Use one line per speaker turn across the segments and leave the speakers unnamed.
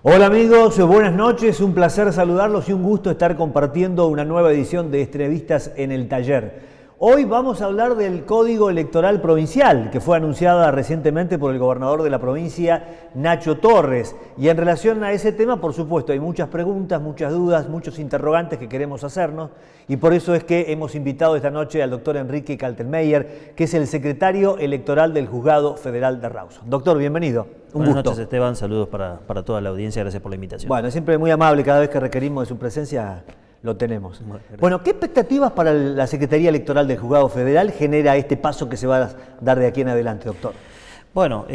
Hola amigos, buenas noches, un placer saludarlos y un gusto estar compartiendo una nueva edición de Entrevistas en el Taller. Hoy vamos a hablar del Código Electoral Provincial, que fue anunciada recientemente por el gobernador de la provincia, Nacho Torres. Y en relación a ese tema, por supuesto, hay muchas preguntas, muchas dudas, muchos interrogantes que queremos hacernos. Y por eso es que hemos invitado esta noche al doctor Enrique Kaltenmeyer, que es el secretario electoral del Juzgado Federal de Rawson. Doctor, bienvenido.
Buenas noches, Esteban. Saludos para toda la audiencia. Gracias por la invitación.
Bueno, siempre muy amable. Cada vez que requerimos de su presencia, lo tenemos. Bueno, ¿qué expectativas para la Secretaría Electoral del Juzgado Federal genera este paso que se va a dar de aquí en adelante, doctor?
Bueno,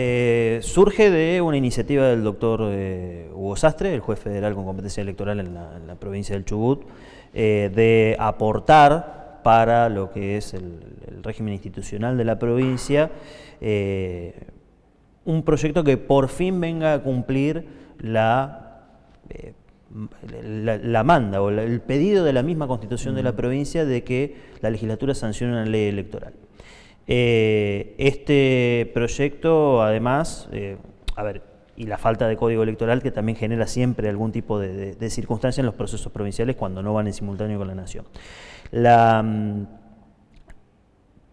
surge de una iniciativa del doctor Hugo Sastre, el juez federal con competencia electoral en la provincia del Chubut, de aportar para lo que es el régimen institucional de la provincia un proyecto que por fin venga a cumplir la manda o el pedido de la misma Constitución de la provincia de que la legislatura sancione una ley electoral. Este proyecto, además, y la falta de código electoral que también genera siempre algún tipo de circunstancia en los procesos provinciales cuando no van en simultáneo con la nación.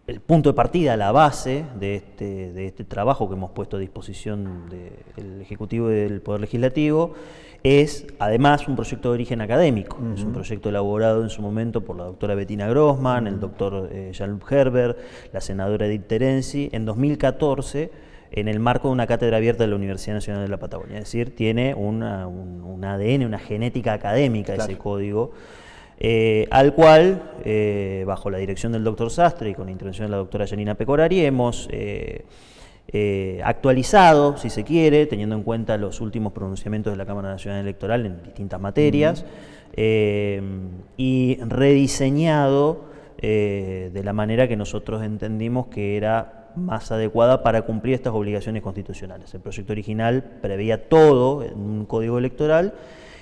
El punto de partida, la base de este trabajo que hemos puesto a disposición del Ejecutivo y del Poder Legislativo es, además, un proyecto de origen académico. Es un proyecto elaborado en su momento por la doctora Bettina Grossman, el doctor Jean-Luc Herbert, la senadora Edith Terenzi, en 2014, en el marco de una cátedra abierta de la Universidad Nacional de la Patagonia. Es decir, tiene un ADN, una genética académica, claro, ese código, al cual, bajo la dirección del doctor Sastre y con la intervención de la doctora Janina Pecorari, hemos actualizado, si se quiere, teniendo en cuenta los últimos pronunciamientos de la Cámara Nacional Electoral en distintas materias, y rediseñado de la manera que nosotros entendimos que era más adecuada para cumplir estas obligaciones constitucionales. El proyecto original preveía todo en un código electoral,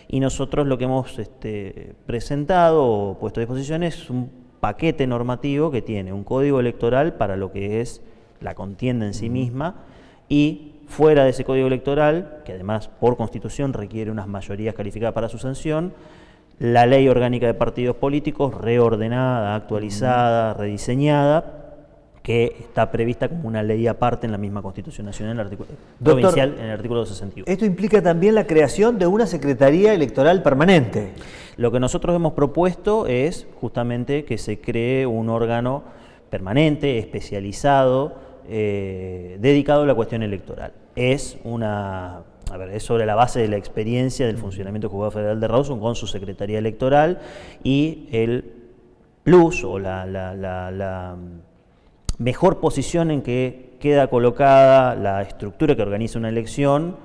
y nosotros lo que hemos presentado o puesto a disposición es un paquete normativo que tiene un código electoral para lo que es la contienda en sí misma, y fuera de ese código electoral, que además por Constitución requiere unas mayorías calificadas para su sanción, la ley orgánica de partidos políticos reordenada, actualizada, rediseñada, que está prevista como una ley aparte en la misma Constitución Nacional, en el artículo provincial, en el artículo 261.
Esto implica también la creación de una Secretaría Electoral permanente.
Lo que nosotros hemos propuesto es justamente que se cree un órgano permanente, especializado, dedicado a la cuestión electoral. Es sobre la base de la experiencia del funcionamiento del Juzgado Federal de Rawson con su Secretaría Electoral, y el plus o la mejor posición en que queda colocada la estructura que organiza una elección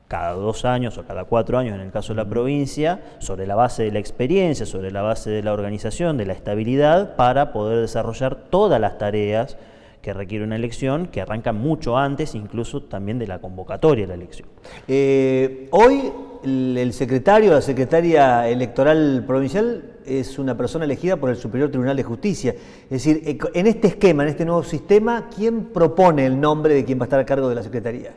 cada 2 años o cada 4 años en el caso de la provincia, sobre la base de la experiencia, sobre la base de la organización, de la estabilidad, para poder desarrollar todas las tareas que requiere una elección, que arrancan mucho antes incluso también de la convocatoria de la elección.
Hoy el secretario o la secretaria electoral provincial es una persona elegida por el Superior Tribunal de Justicia. Es decir, en este esquema, en este nuevo sistema, ¿quién propone el nombre de quien va a estar a cargo de la Secretaría?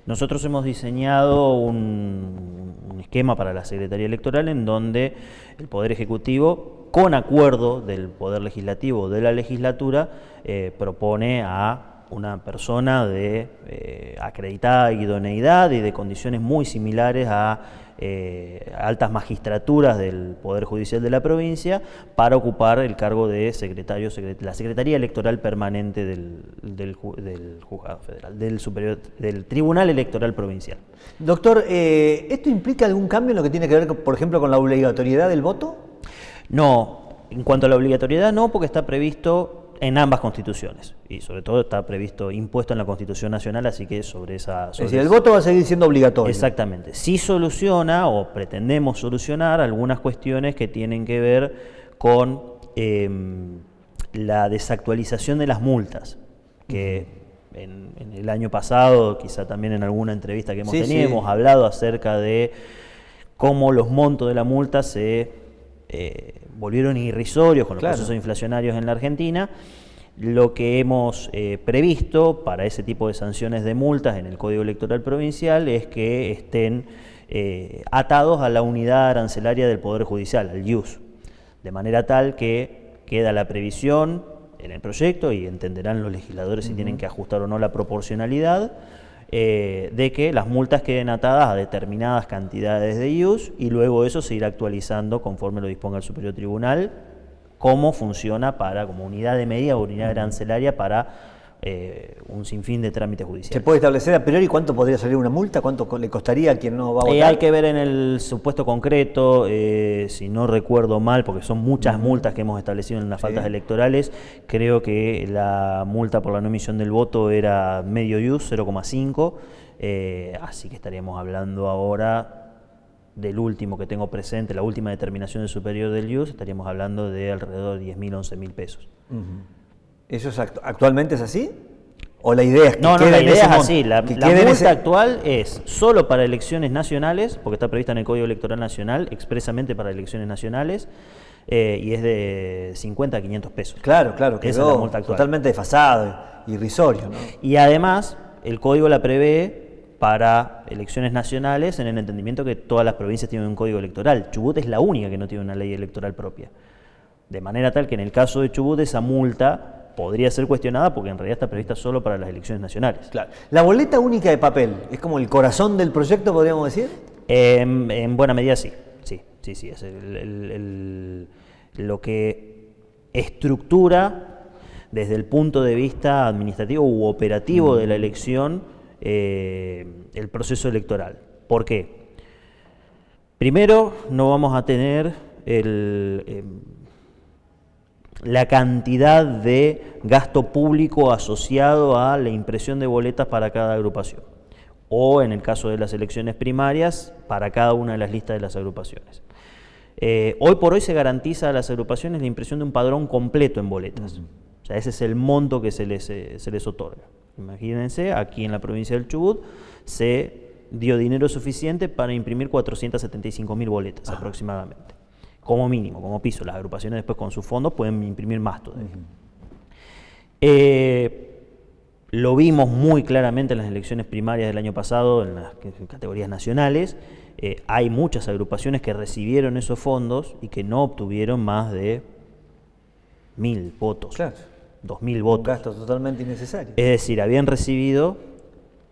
Nosotros hemos diseñado un esquema para la Secretaría Electoral en donde el Poder Ejecutivo, con acuerdo del Poder Legislativo o de la legislatura, propone a una persona de acreditada idoneidad y de condiciones muy similares a altas magistraturas del Poder Judicial de la provincia para ocupar el cargo de la Secretaría Electoral Permanente del Juzgado Federal, del Tribunal Electoral Provincial.
Doctor, ¿esto implica algún cambio en lo que tiene que ver, por ejemplo, con la obligatoriedad del voto?
No, en cuanto a la obligatoriedad no, porque está previsto en ambas constituciones, y sobre todo está previsto, impuesto en la Constitución Nacional, así que sobre esa...
Es decir, el voto va a seguir siendo obligatorio.
Exactamente. Sí soluciona, o pretendemos solucionar, algunas cuestiones que tienen que ver con la desactualización de las multas, que en el año pasado, quizá también en alguna entrevista que hemos tenido, hemos hablado acerca de cómo los montos de la multa se volvieron irrisorios con los procesos inflacionarios en la Argentina. Lo que hemos previsto para ese tipo de sanciones de multas en el Código Electoral Provincial es que estén atados a la unidad arancelaria del Poder Judicial, al IUS, de manera tal que queda la previsión en el proyecto, y entenderán los legisladores si tienen que ajustar o no la proporcionalidad, de que las multas queden atadas a determinadas cantidades de IUS y luego eso se irá actualizando conforme lo disponga el Superior Tribunal, cómo funciona como unidad de medida o unidad arancelaria para un sinfín de trámites judiciales.
¿Se puede establecer a priori cuánto podría salir una multa? ¿Cuánto le costaría a quien no va a votar?
Hay que ver en el supuesto concreto, si no recuerdo mal, porque son muchas multas que hemos establecido en las faltas electorales. Creo que la multa por la no emisión del voto era medio IUS, 0,5, así que estaríamos hablando ahora del último que tengo presente, la última determinación del superior del IUS, estaríamos hablando de alrededor de 10.000, 11.000 pesos.
¿Eso es actualmente es así? ¿O la idea es que
no, la idea es así. La multa
ese...
actual es solo para elecciones nacionales, porque está prevista en el Código Electoral Nacional, expresamente para elecciones nacionales, y es de 50 a 500 pesos.
Claro,
quedó
es la multa actual. Totalmente desfasado, irrisorio, ¿no?
Y además, el Código la prevé para elecciones nacionales en el entendimiento que todas las provincias tienen un código electoral. Chubut es la única que no tiene una ley electoral propia. De manera tal que en el caso de Chubut esa multa podría ser cuestionada porque en realidad está prevista solo para las elecciones nacionales.
Claro. ¿La boleta única de papel es como el corazón del proyecto, podríamos decir?
En buena medida sí. Es lo que estructura desde el punto de vista administrativo u operativo de la elección el proceso electoral. ¿Por qué? Primero, no vamos a tener la cantidad de gasto público asociado a la impresión de boletas para cada agrupación, o en el caso de las elecciones primarias, para cada una de las listas de las agrupaciones. Hoy por hoy se garantiza a las agrupaciones la impresión de un padrón completo en boletas. O sea, ese es el monto que se les otorga. Imagínense, aquí en la provincia del Chubut se dio dinero suficiente para imprimir 475.000 boletas aproximadamente. Como mínimo, como piso. Las agrupaciones después con sus fondos pueden imprimir más todavía. Lo vimos muy claramente en las elecciones primarias del año pasado, en las categorías nacionales. Hay muchas agrupaciones que recibieron esos fondos y que no obtuvieron más de 1.000 votos, 2.000 votos.
Un gasto totalmente innecesario.
Es decir, habían recibido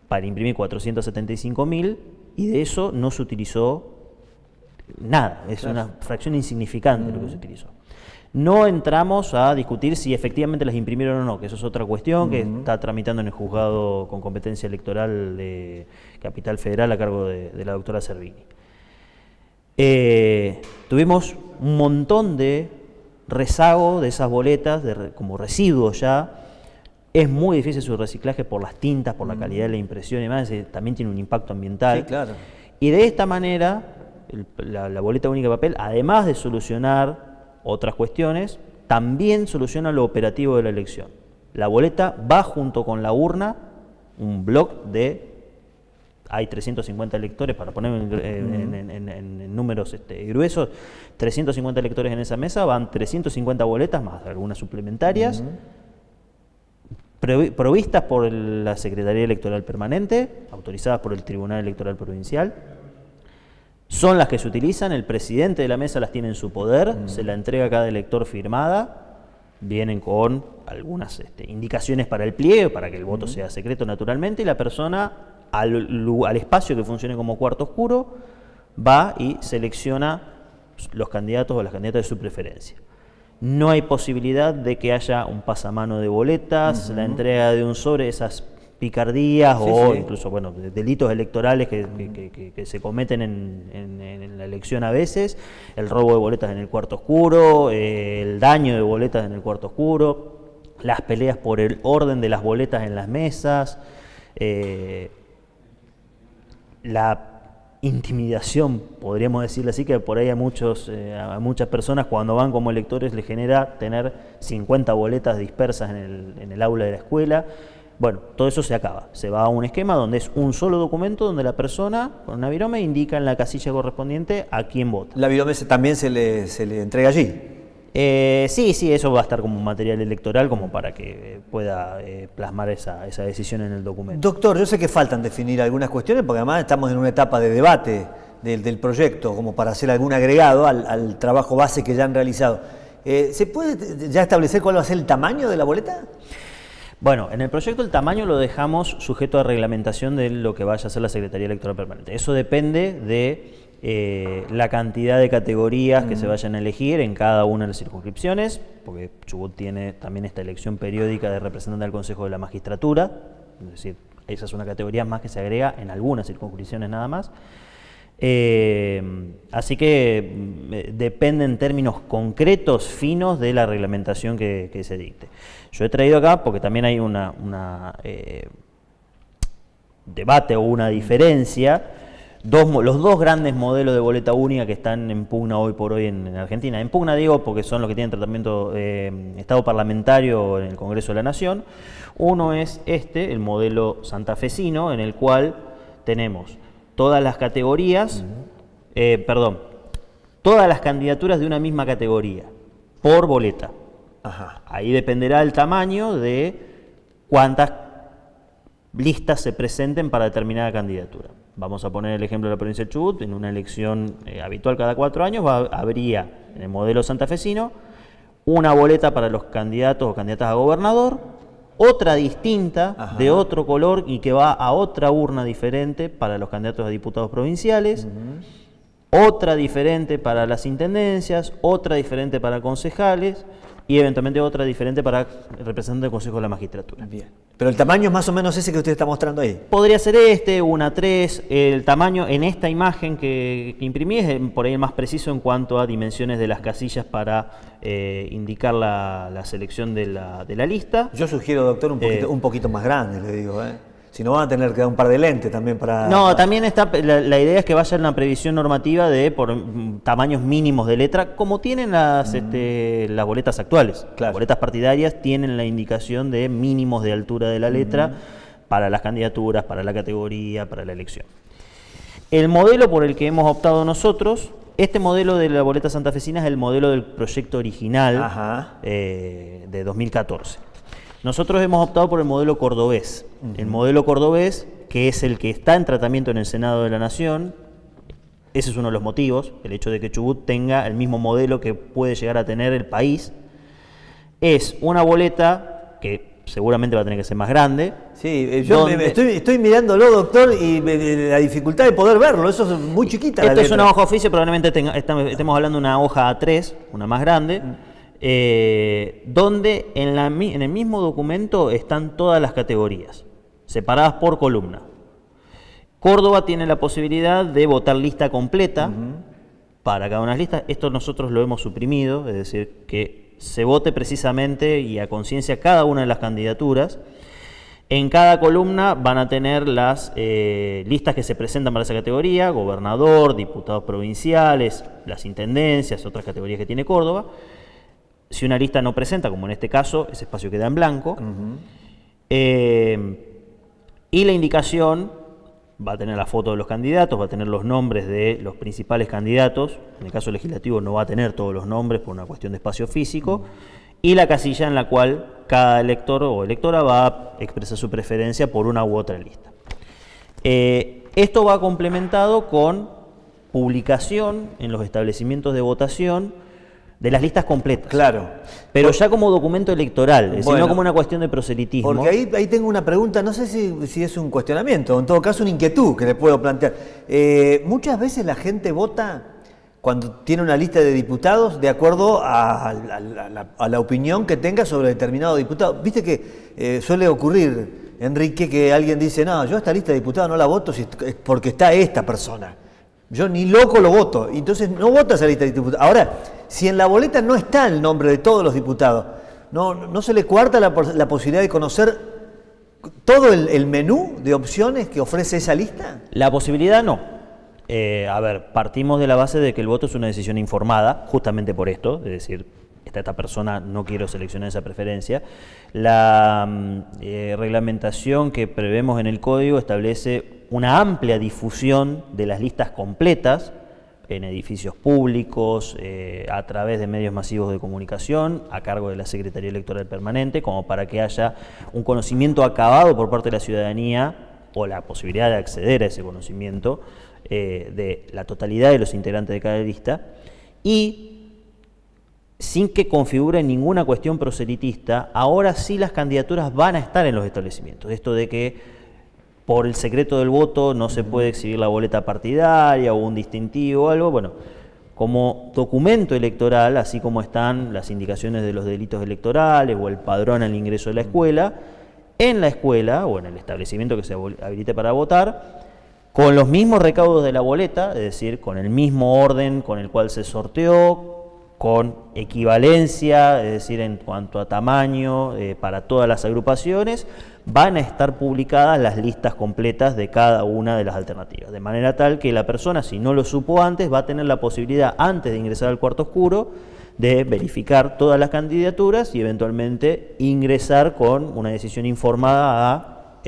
para imprimir 475.000 y de eso no se utilizó nada, es una fracción insignificante lo que se utilizó. No entramos a discutir si efectivamente las imprimieron o no, que eso es otra cuestión que está tramitando en el juzgado con competencia electoral de Capital Federal a cargo de la doctora Servini. Tuvimos un montón de rezago de esas boletas como residuos ya. Es muy difícil su reciclaje por las tintas, por la calidad de la impresión y demás, también tiene un impacto ambiental.
Sí, claro.
Y de esta manera la boleta única de papel, además de solucionar otras cuestiones, también soluciona lo operativo de la elección. La boleta va junto con la urna, un bloc hay 350 electores, para poner en números gruesos, 350 electores en esa mesa, van 350 boletas más algunas suplementarias, provistas por la Secretaría Electoral Permanente, autorizadas por el Tribunal Electoral Provincial. Son las que se utilizan, el presidente de la mesa las tiene en su poder, se la entrega a cada elector firmada, vienen con algunas indicaciones para el pliegue, para que el voto sea secreto naturalmente, y la persona al espacio que funcione como cuarto oscuro va y selecciona los candidatos o las candidatas de su preferencia. No hay posibilidad de que haya un pasamano de boletas, la entrega de un sobre, esas picardías incluso delitos electorales que se cometen en la elección a veces, el robo de boletas en el cuarto oscuro, el daño de boletas en el cuarto oscuro, las peleas por el orden de las boletas en las mesas, la intimidación, podríamos decirlo así, que por ahí a muchas personas cuando van como electores les genera tener 50 boletas dispersas en el aula de la escuela. Bueno, todo eso se acaba, se va a un esquema donde es un solo documento donde la persona con una virome indica en la casilla correspondiente a quién vota.
¿La virome también se le entrega allí?
Sí, eso va a estar como material electoral como para que pueda plasmar esa decisión en el documento.
Doctor, yo sé que faltan definir algunas cuestiones porque además estamos en una etapa de debate del proyecto, como para hacer algún agregado al trabajo base que ya han realizado. ¿Se puede ya establecer cuál va a ser el tamaño de la boleta?
Bueno, en el proyecto el tamaño lo dejamos sujeto a reglamentación de lo que vaya a hacer la Secretaría Electoral Permanente. Eso depende de la cantidad de categorías que se vayan a elegir en cada una de las circunscripciones, porque Chubut tiene también esta elección periódica de representante del Consejo de la Magistratura, es decir, esa es una categoría más que se agrega en algunas circunscripciones nada más. Así que depende en términos concretos, finos, de la reglamentación que se dicte. Yo he traído acá porque también hay un debate o una diferencia. Los dos grandes modelos de boleta única que están en pugna hoy por hoy en Argentina. En pugna digo porque son los que tienen tratamiento estado parlamentario en el Congreso de la Nación. Uno es el modelo santafesino, en el cual tenemos todas las categorías, todas las candidaturas de una misma categoría, por boleta.
Ajá.
Ahí dependerá el tamaño de cuántas listas se presenten para determinada candidatura. Vamos a poner el ejemplo de la provincia de Chubut. En una elección habitual cada 4 años habría, en el modelo santafesino, una boleta para los candidatos o candidatas a gobernador, otra distinta, de otro color y que va a otra urna diferente para los candidatos a diputados provinciales, otra diferente para las intendencias, otra diferente para concejales y eventualmente otra diferente para representantes del Consejo de la Magistratura.
Bien. Pero el tamaño es más o menos ese que usted está mostrando ahí.
Podría ser una 3, el tamaño en esta imagen que imprimí es por ahí el más preciso en cuanto a dimensiones de las casillas para indicar la selección de la lista.
Yo sugiero, doctor, un poquito más grande, le digo. Si no, van a tener que dar un par de lentes también para...
No, también está, la idea es que vaya una previsión normativa de por tamaños mínimos de letra, como tienen las boletas actuales.
Claro.
Las boletas partidarias tienen la indicación de mínimos de altura de la letra para las candidaturas, para la categoría, para la elección. El modelo por el que hemos optado nosotros, este modelo de la boleta santafesina es el modelo del proyecto original de 2014. Nosotros hemos optado por el modelo cordobés. El modelo cordobés, que es el que está en tratamiento en el Senado de la Nación, ese es uno de los motivos, el hecho de que Chubut tenga el mismo modelo que puede llegar a tener el país. Es una boleta que seguramente va a tener que ser más grande.
Sí, yo estoy mirándolo, doctor, y la dificultad de poder verlo, eso es muy chiquita.
Esto es una hoja oficio, probablemente estemos hablando de una hoja A3, una más grande. Donde en el mismo documento están todas las categorías, separadas por columna. Córdoba tiene la posibilidad de votar lista completa para cada una de las listas. Esto nosotros lo hemos suprimido, es decir, que se vote precisamente y a conciencia cada una de las candidaturas. En cada columna van a tener las listas que se presentan para esa categoría: gobernador, diputados provinciales, las intendencias, otras categorías que tiene Córdoba. Si una lista no presenta, como en este caso, ese espacio queda en blanco. Y la indicación va a tener la foto de los candidatos, va a tener los nombres de los principales candidatos. En el caso legislativo no va a tener todos los nombres por una cuestión de espacio físico. Y la casilla en la cual cada elector o electora va a expresar su preferencia por una u otra lista. Esto va complementado con publicación en los establecimientos de votación de las listas completas.
Claro.
Pero ya como documento electoral, es decir, no como una cuestión de proselitismo.
Porque ahí tengo una pregunta, no sé si es un cuestionamiento, en todo caso una inquietud que le puedo plantear. Muchas veces la gente vota cuando tiene una lista de diputados de acuerdo a la opinión que tenga sobre determinado diputado. Viste que suele ocurrir, Enrique, que alguien dice, no, yo esta lista de diputados no la voto porque está esta persona. Yo ni loco lo voto. Entonces no vota esa lista de diputados. Ahora, si en la boleta no está el nombre de todos los diputados, ¿no se le cuarta la posibilidad de conocer todo el menú de opciones que ofrece esa lista?
La posibilidad no. Partimos de la base de que el voto es una decisión informada, justamente por esto, es decir, esta persona no quiero seleccionar esa preferencia. La reglamentación que prevemos en el código establece una amplia difusión de las listas completas, en edificios públicos, a través de medios masivos de comunicación, a cargo de la Secretaría Electoral Permanente, como para que haya un conocimiento acabado por parte de la ciudadanía, o la posibilidad de acceder a ese conocimiento, de la totalidad de los integrantes de cada lista, y sin que configure ninguna cuestión proselitista, ahora sí las candidaturas van a estar en los establecimientos. Esto de que por el secreto del voto no se puede exhibir la boleta partidaria o un distintivo o algo, bueno, como documento electoral, así como están las indicaciones de los delitos electorales o el padrón al ingreso de la escuela, en la escuela o en el establecimiento que se habilite para votar, con los mismos recaudos de la boleta, es decir, con el mismo orden con el cual se sorteó, con equivalencia, es decir, en cuanto a tamaño para todas las agrupaciones, van a estar publicadas las listas completas de cada una de las alternativas, de manera tal que la persona, si no lo supo antes, va a tener la posibilidad, antes de ingresar al cuarto oscuro, de verificar todas las candidaturas y eventualmente ingresar con una decisión informada a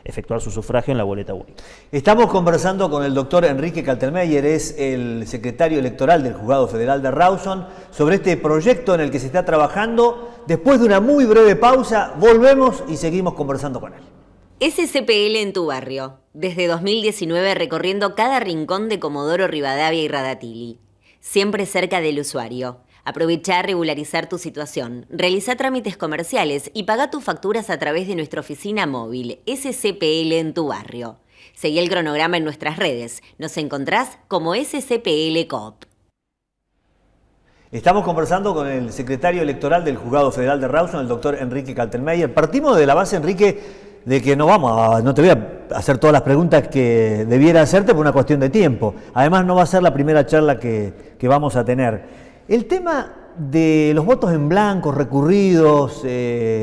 efectuar su sufragio en la boleta única.
Estamos conversando con el doctor Enrique Kaltenmeyer, es el secretario electoral del Juzgado Federal de Rawson, sobre este proyecto en el que se está trabajando. Después de una muy breve pausa, volvemos y seguimos conversando con él.
SCPL en tu barrio. Desde 2019 recorriendo cada rincón de Comodoro Rivadavia y Radatili. Siempre cerca del usuario. Aprovecha a regularizar tu situación, realiza trámites comerciales y paga tus facturas a través de nuestra oficina móvil, SCPL en tu barrio. Seguí el cronograma en nuestras redes. Nos encontrás como SCPL Coop.
Estamos conversando con el secretario electoral del Juzgado Federal de Rawson, el doctor Enrique Kaltenmeyer. Partimos de la base, Enrique, de que no te voy a hacer todas las preguntas que debiera hacerte por una cuestión de tiempo. Además, no va a ser la primera charla que vamos a tener. El tema de los votos en blanco, recurridos,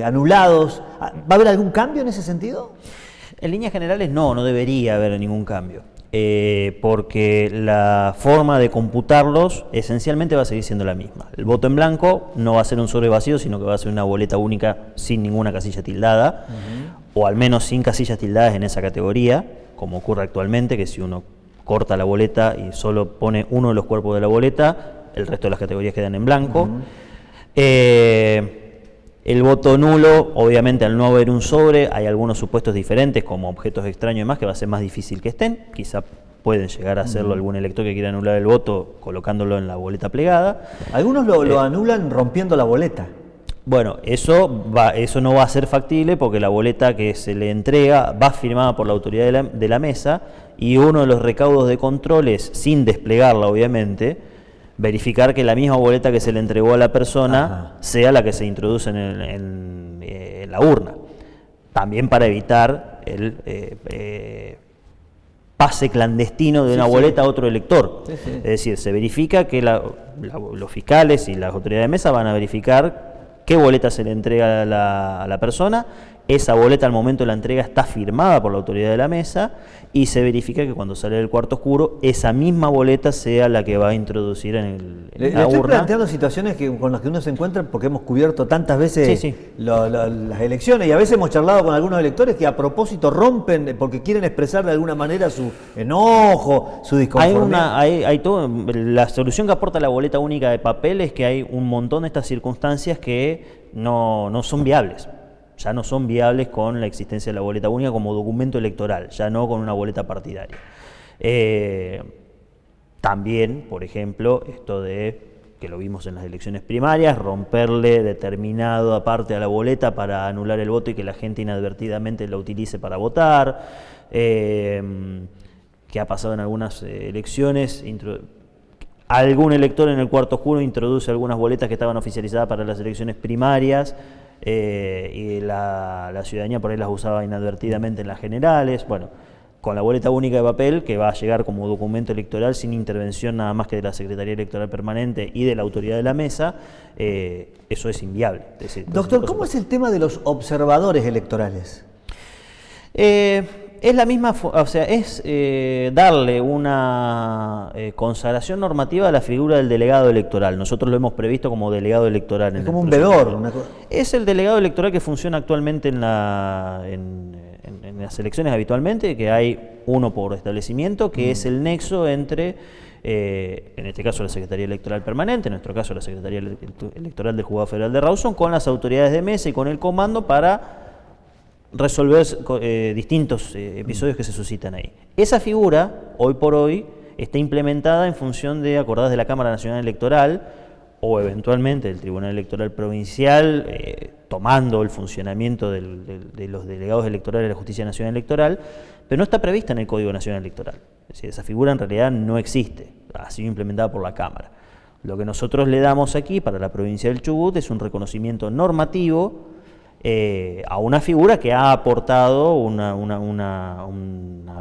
anulados, ¿va a haber algún cambio en ese sentido?
En líneas generales no debería haber ningún cambio, porque la forma de computarlos esencialmente va a seguir siendo la misma. El voto en blanco no va a ser un sobre vacío, sino que va a ser una boleta única sin ninguna casilla tildada, o al menos sin casillas tildadas en esa categoría, como ocurre actualmente, que si uno corta la boleta y solo pone uno de los cuerpos de la boleta, el resto de las categorías quedan en blanco. El voto nulo, obviamente al no haber un sobre, hay algunos supuestos diferentes como objetos extraños y demás que va a ser más difícil que estén. Quizá pueden llegar a hacerlo algún elector que quiera anular el voto colocándolo en la boleta plegada.
Algunos lo anulan rompiendo la boleta.
Bueno, eso no va a ser factible porque la boleta que se le entrega va firmada por la autoridad de la mesa, y uno de los recaudos de control es, sin desplegarla obviamente, verificar que la misma boleta que se le entregó a la persona sea la que se introduce en la urna. También para evitar el pase clandestino de una boleta a otro elector. Es decir, se verifica que los fiscales y las autoridades de mesa van a verificar qué boleta se le entrega a la persona. Esa boleta al momento de la entrega está firmada por la autoridad de la mesa, y se verifica que cuando sale del cuarto oscuro esa misma boleta sea la que va a introducir en la urna.
Estoy planteando situaciones con las que uno se encuentra porque hemos cubierto tantas veces las elecciones, y a veces hemos charlado con algunos electores que a propósito rompen porque quieren expresar de alguna manera su enojo, su disconformidad.
La solución que aporta la boleta única de papel es que hay un montón de estas circunstancias que no son viables. Ya no son viables con la existencia de la boleta única como documento electoral, ya no con una boleta partidaria. También, por ejemplo, esto de, que lo vimos en las elecciones primarias, romperle determinada parte a la boleta para anular el voto y que la gente inadvertidamente la utilice para votar, que ha pasado en algunas elecciones. Algún elector en el cuarto oscuro introduce algunas boletas que estaban oficializadas para las elecciones primarias, y la ciudadanía por ahí las usaba inadvertidamente en las generales. Bueno, con la boleta única de papel, que va a llegar como documento electoral sin intervención nada más que de la Secretaría Electoral Permanente y de la autoridad de la mesa, eso es inviable. Es decir,
doctor, ¿cómo es el tema de los observadores electorales?
Es la misma, o sea, es darle una consagración normativa a la figura del delegado electoral. Nosotros lo hemos previsto como delegado electoral.
Es como un vedor.
Es el delegado electoral que funciona actualmente en las elecciones habitualmente, que hay uno por establecimiento, que es el nexo entre, en este caso, la Secretaría Electoral Permanente, en nuestro caso la Secretaría Electoral del Juzgado Federal de Rawson, con las autoridades de mesa y con el comando para resolver distintos episodios que se suscitan ahí. Esa figura, hoy por hoy, está implementada en función de acordadas de la Cámara Nacional Electoral o eventualmente del Tribunal Electoral Provincial, tomando el funcionamiento de los delegados electorales de la Justicia Nacional Electoral, pero no está prevista en el Código Nacional Electoral. Es decir, esa figura en realidad no existe, ha sido implementada por la Cámara. Lo que nosotros le damos aquí para la provincia del Chubut es un reconocimiento normativo a una figura que ha aportado una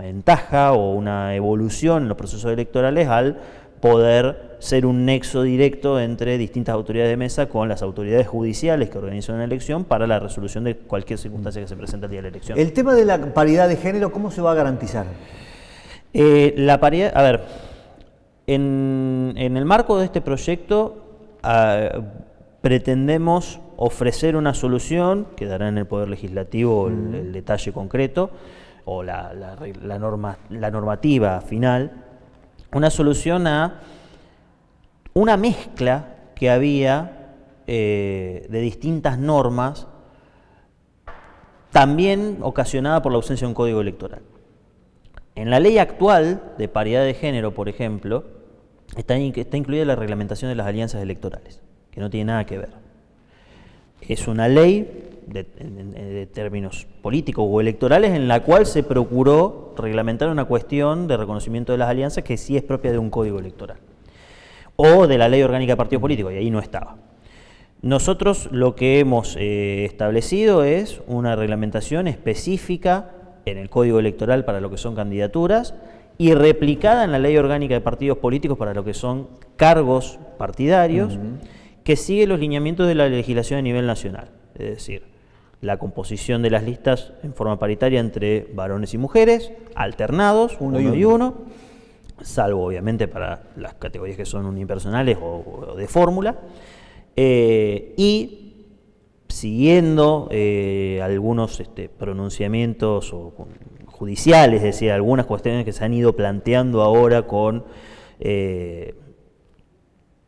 ventaja o una evolución en los procesos electorales al poder ser un nexo directo entre distintas autoridades de mesa con las autoridades judiciales que organizan una elección para la resolución de cualquier circunstancia que se presente el día de la elección.
El tema de la paridad de género, ¿cómo se va a garantizar?
La paridad, a ver, en el marco de este proyecto pretendemos ofrecer una solución que dará en el Poder Legislativo el detalle concreto o la normativa final, una solución a una mezcla que había de distintas normas, también ocasionada por la ausencia de un código electoral. En la ley actual de paridad de género, por ejemplo, está incluida la reglamentación de las alianzas electorales, que no tiene nada que ver. Es una ley de términos políticos o electorales en la cual se procuró reglamentar una cuestión de reconocimiento de las alianzas que sí es propia de un código electoral o de la ley orgánica de partidos políticos, y ahí no estaba. Nosotros lo que hemos establecido es una reglamentación específica en el código electoral para lo que son candidaturas y replicada en la ley orgánica de partidos políticos para lo que son cargos partidarios, que sigue los lineamientos de la legislación a nivel nacional, es decir, la composición de las listas en forma paritaria entre varones y mujeres, alternados, uno y uno, salvo obviamente para las categorías que son unipersonales o de fórmula, y siguiendo algunos pronunciamientos judiciales, es decir, algunas cuestiones que se han ido planteando ahora con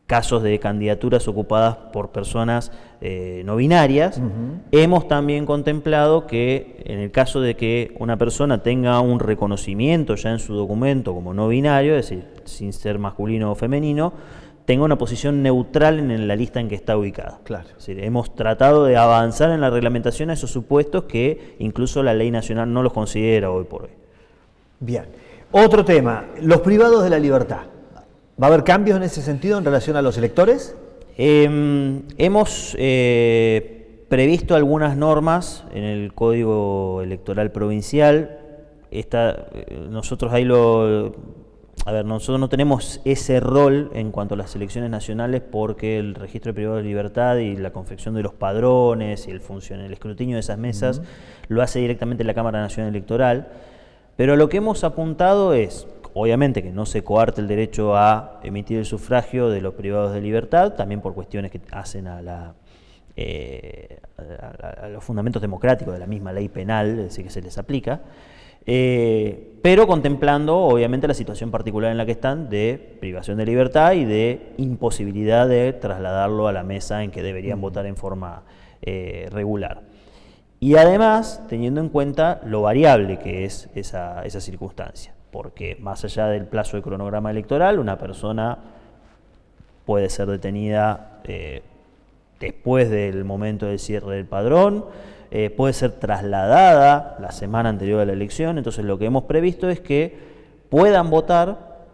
casos de candidaturas ocupadas por personas no binarias, hemos también contemplado que en el caso de que una persona tenga un reconocimiento ya en su documento como no binario, es decir, sin ser masculino o femenino, tenga una posición neutral en la lista en que está ubicada.
Claro.
Es decir, hemos tratado de avanzar en la reglamentación a esos supuestos que incluso la ley nacional no los considera hoy por hoy.
Bien. Otro tema, los privados de la libertad. ¿Va a haber cambios en ese sentido en relación a los electores?
Hemos previsto algunas normas en el Código Electoral Provincial. Nosotros ahí nosotros no tenemos ese rol en cuanto a las elecciones nacionales porque el registro de privados de libertad y la confección de los padrones y el escrutinio de esas mesas lo hace directamente la Cámara Nacional Electoral. Pero lo que hemos apuntado es, obviamente, que no se coarte el derecho a emitir el sufragio de los privados de libertad, también por cuestiones que hacen a los fundamentos democráticos de la misma ley penal, es decir, que se les aplica, pero contemplando, obviamente, la situación particular en la que están de privación de libertad y de imposibilidad de trasladarlo a la mesa en que deberían votar en forma regular. Y además, teniendo en cuenta lo variable que es esa circunstancia, porque más allá del plazo de cronograma electoral, una persona puede ser detenida después del momento del cierre del padrón, puede ser trasladada la semana anterior a la elección. Entonces lo que hemos previsto es que puedan votar,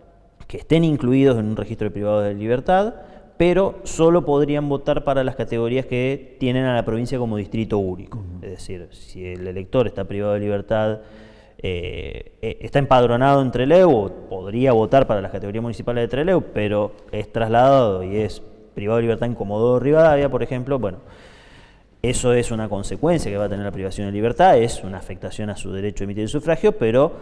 que estén incluidos en un registro de privados de libertad, pero solo podrían votar para las categorías que tienen a la provincia como distrito único. Es decir, si el elector está privado de libertad, está empadronado en Trelew, podría votar para las categorías municipales de Trelew, pero es trasladado y es privado de libertad en Comodoro Rivadavia, por ejemplo, bueno, eso es una consecuencia que va a tener la privación de libertad, es una afectación a su derecho a emitir el sufragio, pero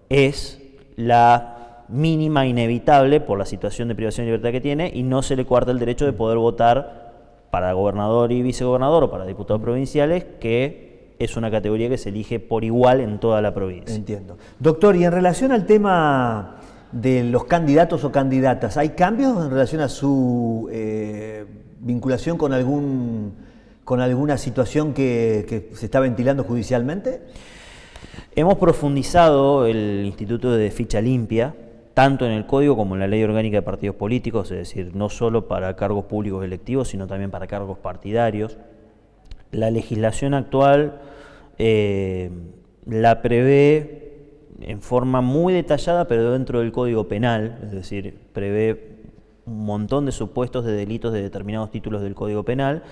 es la mínima inevitable por la situación de privación de libertad que tiene y no se le coarta el derecho de poder votar para gobernador y vicegobernador o para diputados provinciales que es una categoría que se elige por igual en toda la provincia.
Entiendo. Doctor, y en relación al tema de los candidatos o candidatas, ¿hay cambios en relación a su vinculación con alguna situación que se está ventilando judicialmente?
Hemos profundizado el Instituto de Ficha Limpia, tanto en el Código como en la Ley Orgánica de Partidos Políticos, es decir, no solo para cargos públicos electivos, sino también para cargos partidarios. La legislación actual la prevé en forma muy detallada, pero dentro del Código Penal, es decir, prevé un montón de supuestos de delitos de determinados títulos del Código Penal,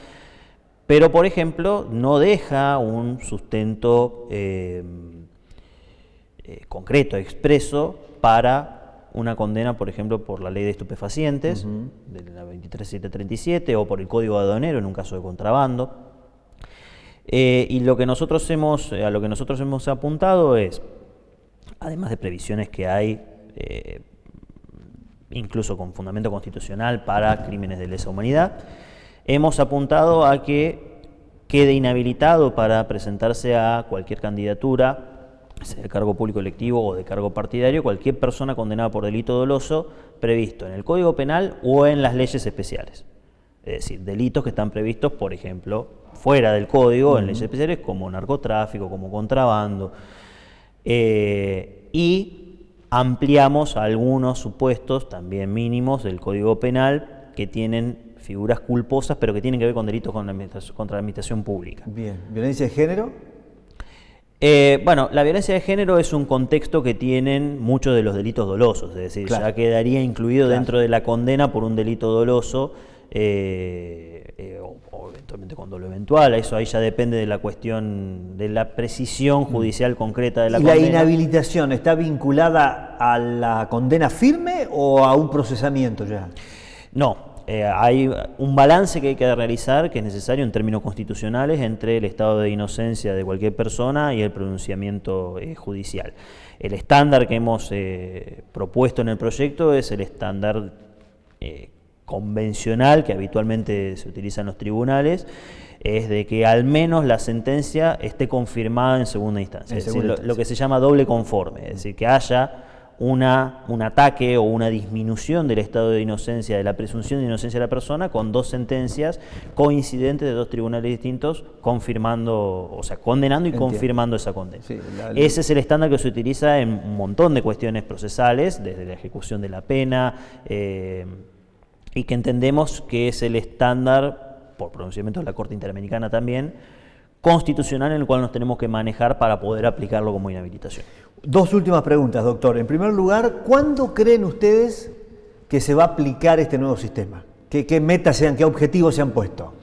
pero, por ejemplo, no deja un sustento concreto, expreso, para una condena, por ejemplo, por la ley de estupefacientes, de la 23737, o por el Código Aduanero en un caso de contrabando. Y a lo que nosotros hemos apuntado es, además de previsiones que hay, incluso con fundamento constitucional para crímenes de lesa humanidad, hemos apuntado a que quede inhabilitado para presentarse a cualquier candidatura, sea de cargo público electivo o de cargo partidario, cualquier persona condenada por delito doloso previsto en el Código Penal o en las leyes especiales. Es decir, delitos que están previstos, por ejemplo, fuera del Código, en leyes especiales como narcotráfico, como contrabando. Y ampliamos algunos supuestos, también mínimos, del Código Penal que tienen figuras culposas, pero que tienen que ver con delitos contra la administración pública.
Bien. ¿Violencia de género?
Bueno, la violencia de género es un contexto que tienen muchos de los delitos dolosos, es decir,
claro,
ya quedaría incluido dentro de la condena por un delito doloso, o eventualmente con dolo eventual. Eso ahí ya depende de la cuestión, de la precisión judicial concreta de la condena.
¿Y la inhabilitación está vinculada a la condena firme o a un procesamiento ya?
No. Hay un balance que hay que realizar, que es necesario en términos constitucionales, entre el estado de inocencia de cualquier persona y el pronunciamiento judicial. El estándar que hemos propuesto en el proyecto es el estándar convencional que habitualmente se utiliza en los tribunales, es de que al menos la sentencia esté confirmada en segunda instancia, es decir, lo que se llama doble conforme, es decir, que haya un ataque o una disminución del estado de inocencia, de la presunción de inocencia de la persona, con dos sentencias coincidentes de dos tribunales distintos, confirmando, o sea, condenando y confirmando esa condena. Sí, ese es el estándar que se utiliza en un montón de cuestiones procesales, desde la ejecución de la pena, y que entendemos que es el estándar, por pronunciamiento de la Corte Interamericana también, constitucional en el cual nos tenemos que manejar para poder aplicarlo como inhabilitación.
Dos últimas preguntas, doctor. En primer lugar, ¿cuándo creen ustedes que se va a aplicar este nuevo sistema? ¿Qué metas qué objetivos se han puesto?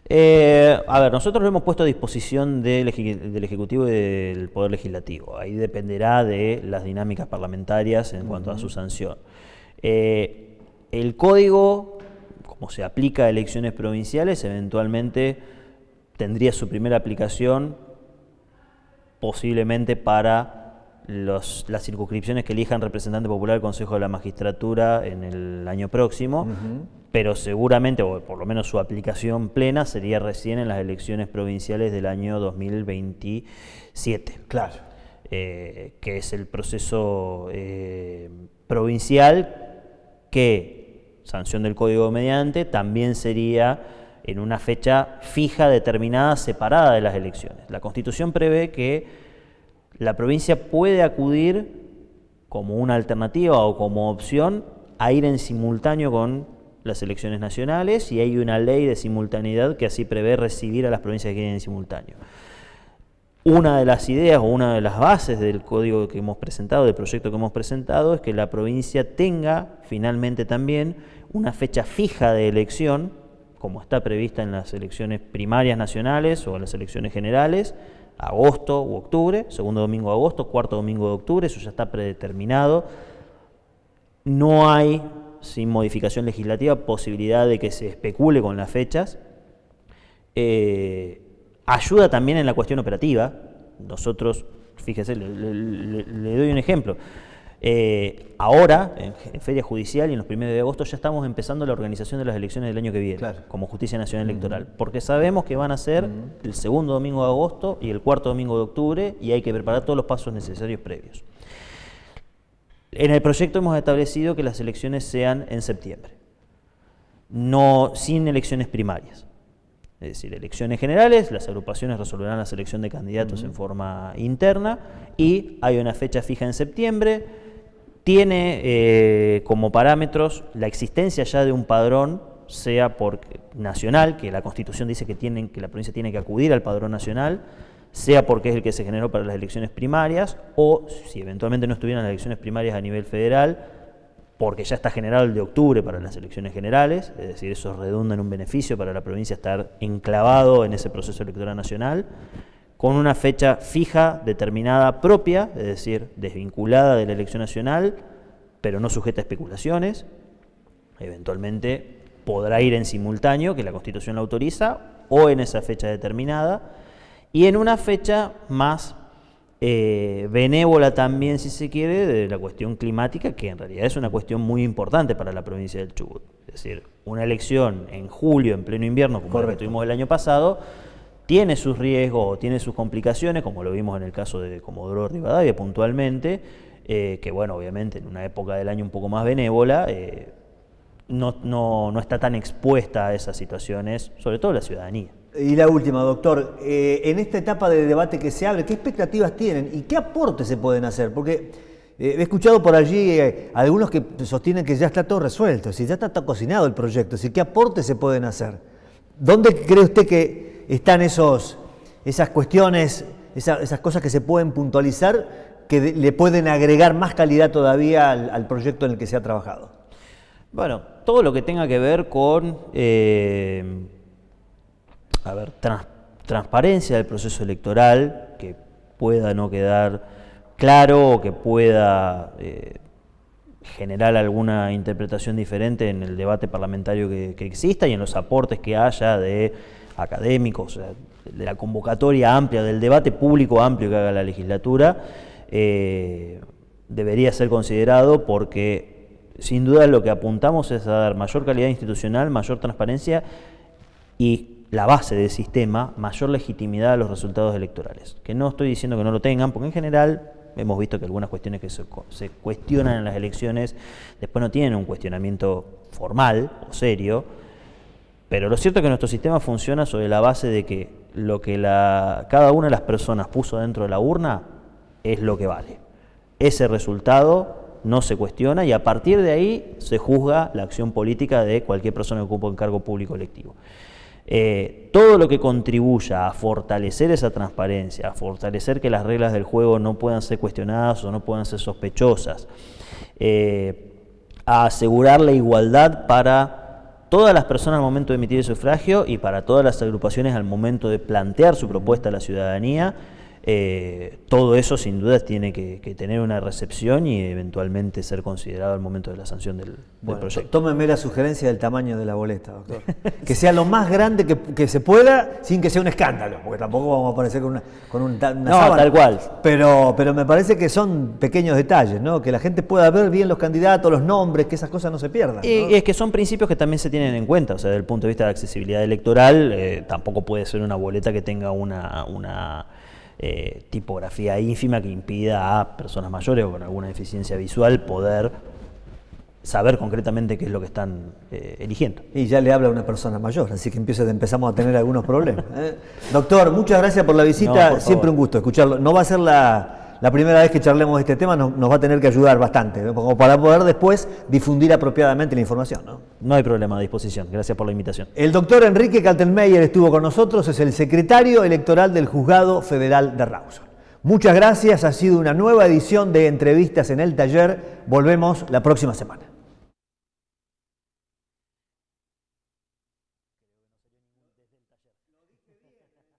A ver, nosotros lo hemos puesto a disposición del Ejecutivo y del Poder Legislativo. Ahí dependerá de las dinámicas parlamentarias en cuanto a su sanción. El código, como se aplica a elecciones provinciales, eventualmente tendría su primera aplicación posiblemente para las circunscripciones que elijan representante popular del Consejo de la Magistratura en el año próximo, pero seguramente, o por lo menos su aplicación plena, sería recién en las elecciones provinciales del año 2027.
Claro.
Que es el proceso provincial que, sanción del Código mediante, también sería en una fecha fija, determinada, separada de las elecciones. La Constitución prevé que la provincia puede acudir como una alternativa o como opción a ir en simultáneo con las elecciones nacionales, y hay una ley de simultaneidad que así prevé recibir a las provincias que quieren en simultáneo. Una de las ideas o una de las bases del código que hemos presentado, del proyecto que hemos presentado, es que la provincia tenga finalmente también una fecha fija de elección, como está prevista en las elecciones primarias nacionales o en las elecciones generales, agosto u octubre, segundo domingo de agosto, cuarto domingo de octubre, eso ya está predeterminado. No hay, sin modificación legislativa, posibilidad de que se especule con las fechas. Ayuda también en la cuestión operativa. Nosotros, fíjese, le doy un ejemplo. Ahora, en feria judicial y en los primeros de agosto, ya estamos empezando la organización de las elecciones del año que viene,
claro,
como Justicia Nacional Electoral, porque sabemos que van a ser el segundo domingo de agosto y el cuarto domingo de octubre, y hay que preparar todos los pasos necesarios previos. En el proyecto hemos establecido que las elecciones sean en septiembre, no sin elecciones primarias. Es decir, elecciones generales, las agrupaciones resolverán la selección de candidatos en forma interna y hay una fecha fija en septiembre. Tiene como parámetros la existencia ya de un padrón, sea por nacional, que la Constitución dice que la provincia tiene que acudir al padrón nacional, sea porque es el que se generó para las elecciones primarias, o si eventualmente no estuvieran las elecciones primarias a nivel federal, porque ya está generado el de octubre para las elecciones generales, es decir, eso redunda en un beneficio para la provincia estar enclavado en ese proceso electoral nacional, con una fecha fija, determinada, propia, es decir, desvinculada de la elección nacional, pero no sujeta a especulaciones. Eventualmente podrá ir en simultáneo, que la Constitución la autoriza, o en esa fecha determinada, y en una fecha más benévola también, si se quiere, de la cuestión climática, que en realidad es una cuestión muy importante para la provincia del Chubut. Es decir, una elección en julio, en pleno invierno, como la que tuvimos el año pasado, tiene sus riesgos, tiene sus complicaciones, como lo vimos en el caso de Comodoro Rivadavia puntualmente, que bueno, obviamente en una época del año un poco más benévola, no está tan expuesta a esas situaciones, sobre todo la ciudadanía.
Y la última, doctor, en esta etapa de debate que se abre, ¿qué expectativas tienen y qué aportes se pueden hacer? Porque he escuchado por allí algunos que sostienen que ya está todo resuelto, si ya está todo cocinado el proyecto, si ¿qué aportes se pueden hacer? ¿Dónde cree usted que están esas cuestiones, esas cosas que se pueden puntualizar, que le pueden agregar más calidad todavía al proyecto en el que se ha trabajado?
Bueno, todo lo que tenga que ver con transparencia del proceso electoral, que pueda no quedar claro o que pueda generar alguna interpretación diferente en el debate parlamentario que exista y en los aportes que haya de académicos, o sea, de la convocatoria amplia, del debate público amplio que haga la legislatura, debería ser considerado, porque sin duda lo que apuntamos es a dar mayor calidad institucional, mayor transparencia y la base del sistema, mayor legitimidad a los resultados electorales. Que no estoy diciendo que no lo tengan, porque en general hemos visto que algunas cuestiones que se cuestionan en las elecciones después no tienen un cuestionamiento formal o serio, pero lo cierto es que nuestro sistema funciona sobre la base de que lo que cada una de las personas puso dentro de la urna es lo que vale. Ese resultado no se cuestiona y a partir de ahí se juzga la acción política de cualquier persona que ocupe un cargo público electivo. Todo lo que contribuya a fortalecer esa transparencia, a fortalecer que las reglas del juego no puedan ser cuestionadas o no puedan ser sospechosas, a asegurar la igualdad para todas las personas al momento de emitir el sufragio y para todas las agrupaciones al momento de plantear su propuesta a la ciudadanía, todo eso sin duda tiene que tener una recepción y eventualmente ser considerado al momento de la sanción del proyecto.
Tómeme la sugerencia del tamaño de la boleta, doctor. Que sea lo más grande que se pueda sin que sea un escándalo, porque tampoco vamos a aparecer con una sábana.
Tal cual.
Pero me parece que son pequeños detalles, ¿no? Que la gente pueda ver bien los candidatos, los nombres, que esas cosas no se pierdan, ¿no?
Y es que son principios que también se tienen en cuenta, o sea, desde el punto de vista de accesibilidad electoral, tampoco puede ser una boleta que tenga una tipografía ínfima que impida a personas mayores o con alguna deficiencia visual poder saber concretamente qué es lo que están eligiendo.
Y ya le habla a una persona mayor, así que empezamos a tener algunos problemas. Doctor, muchas gracias por la visita, siempre un gusto escucharlo. No va a ser la primera vez que charlemos de este tema, nos va a tener que ayudar bastante, ¿no? Como para poder después difundir apropiadamente la información, ¿no?
No hay problema, a disposición. Gracias por la invitación.
El doctor Enrique Kaltenmeyer estuvo con nosotros, es el secretario electoral del Juzgado Federal de Rawson. Muchas gracias, ha sido una nueva edición de Entrevistas en el Taller. Volvemos la próxima semana.